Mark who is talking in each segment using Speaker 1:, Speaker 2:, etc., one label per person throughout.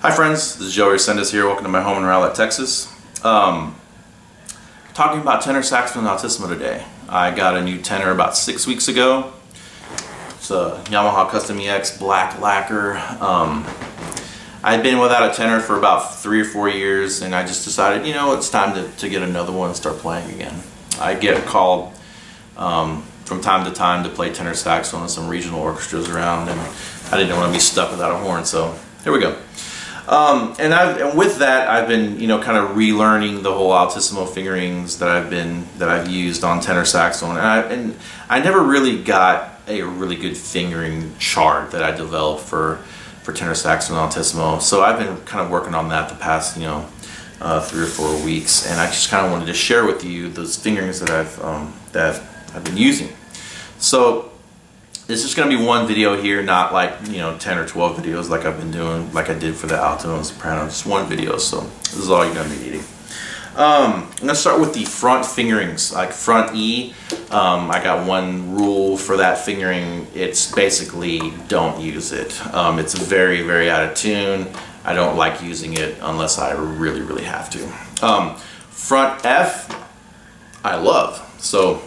Speaker 1: Hi friends, this is Joey Resendez here. Welcome to my home in Rowlett, Texas. Talking about tenor saxophone and Altissimo today. I got a new tenor about 6 weeks ago. It's a Yamaha Custom EX black lacquer. I'd been without a tenor for about 3 or 4 years, and I just decided, you know, it's time to get another one and start playing again. I get called from time to time to play tenor saxophone in some regional orchestras around, and I didn't want to be stuck without a horn, so here we go. And with that, I've been, you know, kind of relearning the whole Altissimo fingerings that I've used on tenor saxophone, and I never really got a really good fingering chart that I developed for tenor saxophone and Altissimo. So I've been kind of working on that the past, you know, 3 or 4 weeks, and I just kind of wanted to share with you those fingerings that I've been using. So it's just going to be one video here, not like, you know, 10 or 12 videos like I've been doing, like I did for the alto and soprano. Just one video, so this is all you're going to be needing. I'm going to start with the front fingerings, like front E. I got one rule for that fingering. It's basically don't use it. It's very, very out of tune. I don't like using it unless I really, really have to. Front F, I love. So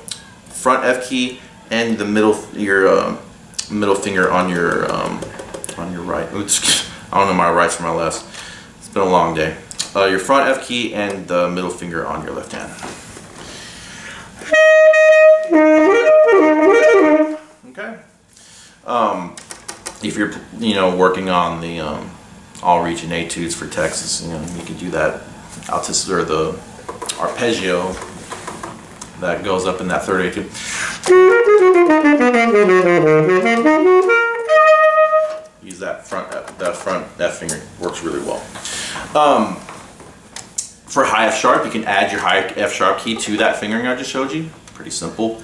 Speaker 1: front F key and the middle finger on your right. Oops, I don't know my rights from my lefts. It's been a long day. Your front F key and the middle finger on your left hand. Okay. If you're, you know, working on the all region etudes for Texas, you know, you can do that Altissimo or the arpeggio that goes up in that third etude. Use that front F finger, works really well. For high F sharp, you can add your high F sharp key to that fingering I just showed you. Pretty simple.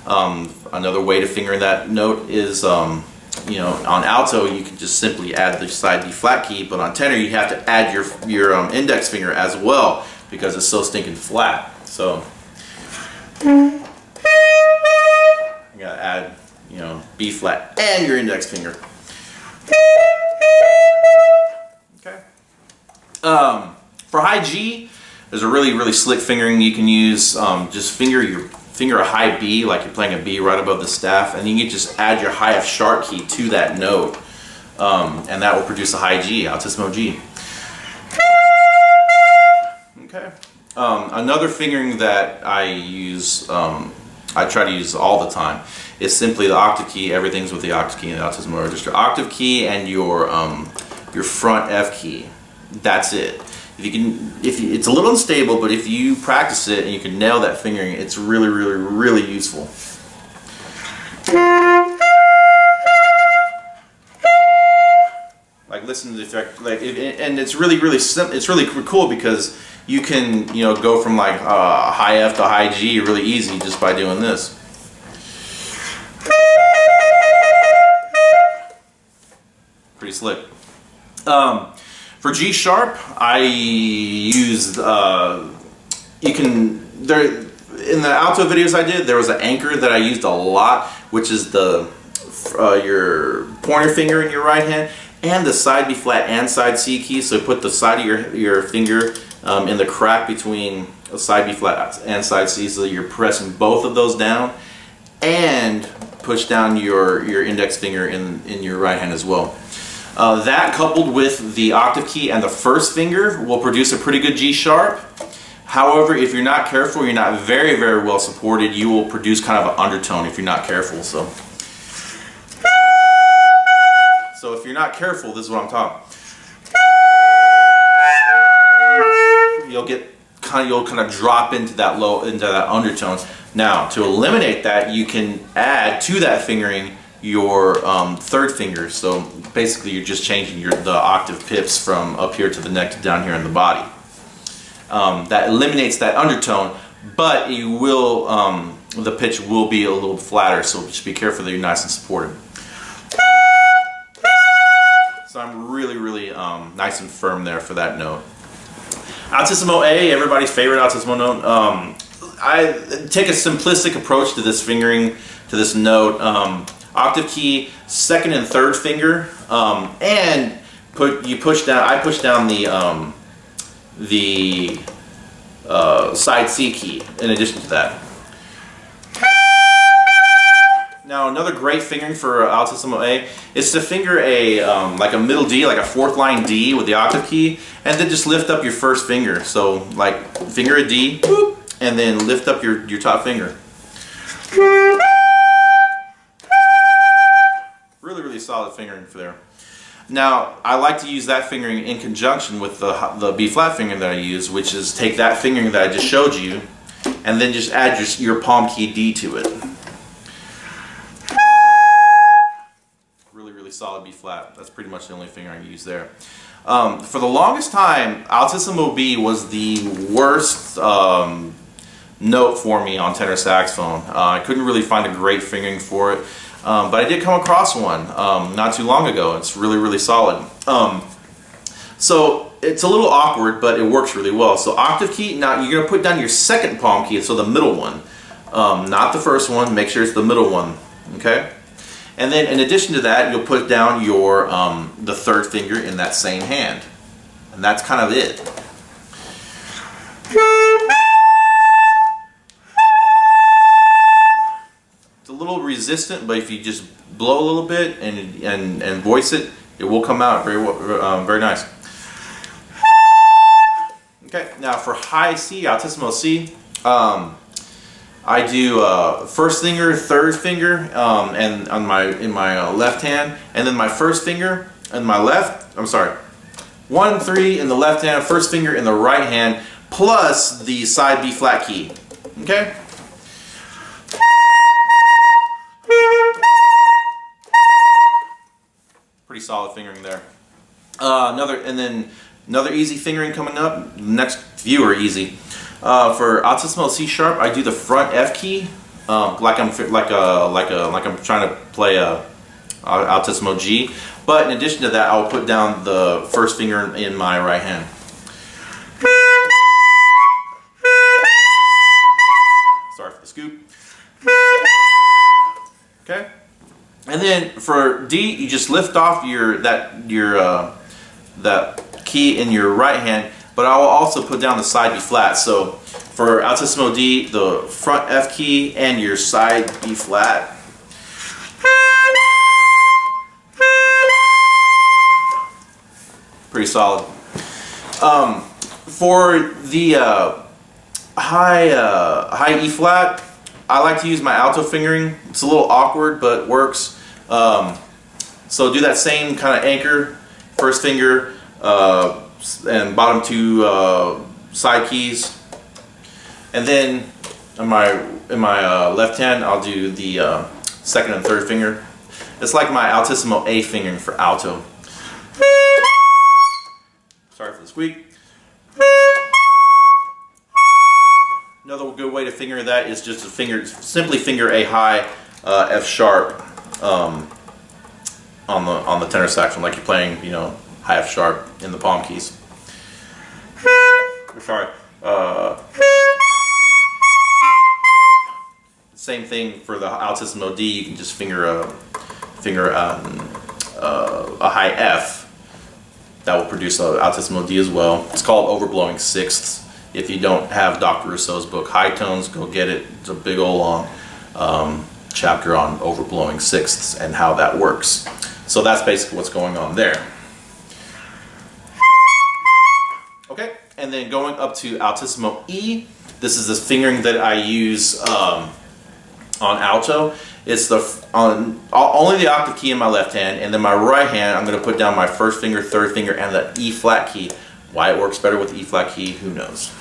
Speaker 1: Another way to finger that note is, you know, on alto you can just simply add the side D flat key, but on tenor you have to add your index finger as well because it's so stinking flat. So you gotta add, you know, B flat and your index finger. Okay. For high G, there's a really, really slick fingering you can use. Just finger a high B like you're playing a B right above the staff, and you can just add your high F sharp key to that note, and that will produce a high G, Altissimo G. Okay. Another fingering that I use, I try to use all the time, is simply the octave key. Everything's with the octave key in the Altissimo register. Octave key and your front F key. That's it. It's a little unstable, but if you practice it and you can nail that fingering, it's really, really, really useful. Like, listen to the effect, and it's really, really simple. It's really cool because you can, you know, go from like high F to high G really easy just by doing this. Pretty slick. For G sharp, I used, in the alto videos I did, there was an anchor that I used a lot, which is your pointer finger in your right hand and the side B flat and side C key. So put the side of your finger in the crack between the side B flat and side C, so that you're pressing both of those down, and push down your index finger in your right hand as well. That coupled with the octave key and the first finger will produce a pretty good G sharp. However, if you're not careful, you're not very, very well supported, you will produce kind of an undertone if you're not careful. So if you're not careful, this is what I'm talking. You'll kind of drop into that undertone. Now, to eliminate that, you can add to that fingering your third finger. So basically you're just changing the octave pips from up here to the neck to down here in the body. That eliminates that undertone, but you will, the pitch will be a little flatter, so just be careful that you're nice and supported. So I'm really, really nice and firm there for that note. Altissimo A, everybody's favorite Altissimo note. I take a simplistic approach to this fingering, to this note. Octave key, second and third finger, and push down. I push down the side C key in addition to that. Now another great fingering for Altissimo A is to finger a like a middle D, like a fourth line D with the octave key, and then just lift up your first finger. So like finger a D, whoop, and then lift up your top finger. Really solid fingering for there. Now I like to use that fingering in conjunction with the B flat fingering that I use, which is take that fingering that I just showed you, and then just add your palm key D to it. Really solid B flat. That's pretty much the only finger I use there. For the longest time, Altissimo B was the worst note for me on tenor saxophone. I couldn't really find a great fingering for it, but I did come across one not too long ago. It's really solid. So it's a little awkward, but it works really well. So octave key, now you're going to put down your second palm key, so the middle one, not the first one. Make sure it's the middle one, okay? And then in addition to that, you'll put down your the third finger in that same hand, and that's kind of it. It's a little resistant, but if you just blow a little bit and voice it, it will come out very nice. Okay, now for high C, Altissimo C, I do first finger, third finger, and in my left hand, and then my first finger in my left. I'm sorry, 1, 3 in the left hand, first finger in the right hand, plus the side B flat key. Okay. Pretty solid fingering there. Another easy fingering coming up. Next few are easy. For Altissimo C sharp, I do the front F key, like I'm trying to play a Altissimo G. But in addition to that, I'll put down the first finger in my right hand. Sorry for the scoop. Okay, and then for D, you just lift off that key in your right hand. But I will also put down the side B flat. So for Altissimo D, the front F key and your side B flat. Pretty solid. For the high E flat, I like to use my alto fingering. It's a little awkward, but works. So do that same kind of anchor, first finger, and bottom two side keys, and then in my left hand I'll do the second and third finger. It's like my Altissimo A fingering for alto. Sorry for the squeak. Another good way to finger that is just to simply finger a high F sharp on the tenor saxophone, like you're playing, you know, high F sharp in the palm keys. Sorry. Same thing for the Altissimo D. You can just finger a high F. That will produce an Altissimo D as well. It's called overblowing sixths. If you don't have Dr. Rousseau's book High Tones, go get it. It's a big old long chapter on overblowing sixths and how that works. So that's basically what's going on there. Okay, and then going up to Altissimo E, this is the fingering that I use on alto. It's only the octave key in my left hand, and then my right hand I'm going to put down my first finger, third finger, and the E flat key. Why it works better with the E flat key, who knows.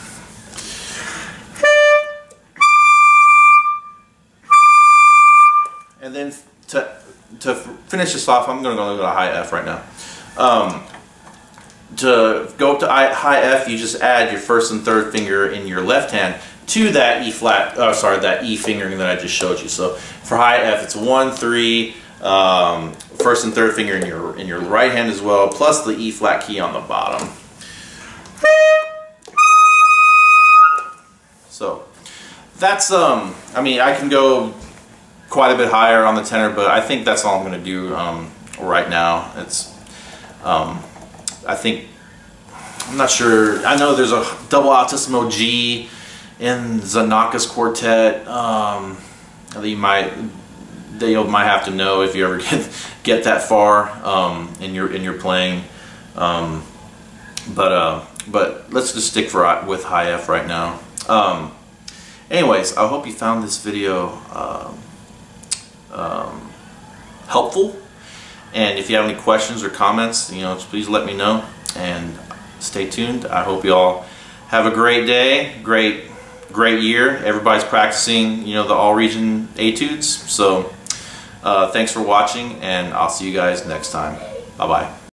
Speaker 1: And then to finish this off, I'm going to go to high F right now. To go up to high F, you just add your first and third finger in your left hand to that E flat, that E fingering that I just showed you. So for high F, it's 1, 3, first and third finger in your right hand as well, plus the E flat key on the bottom. So that's I mean, I can go quite a bit higher on the tenor, but I think that's all I'm going to do right now. It's I think, I'm not sure, I know there's a double Altissimo G in Zanaka's quartet. You might have to know if you ever get that far in your playing. But let's just stick with high F right now. Anyways, I hope you found this video helpful. And if you have any questions or comments, please let me know. And stay tuned. I hope you all have a great day, great year. Everybody's practicing, the all-region etudes. So thanks for watching, and I'll see you guys next time. Bye-bye.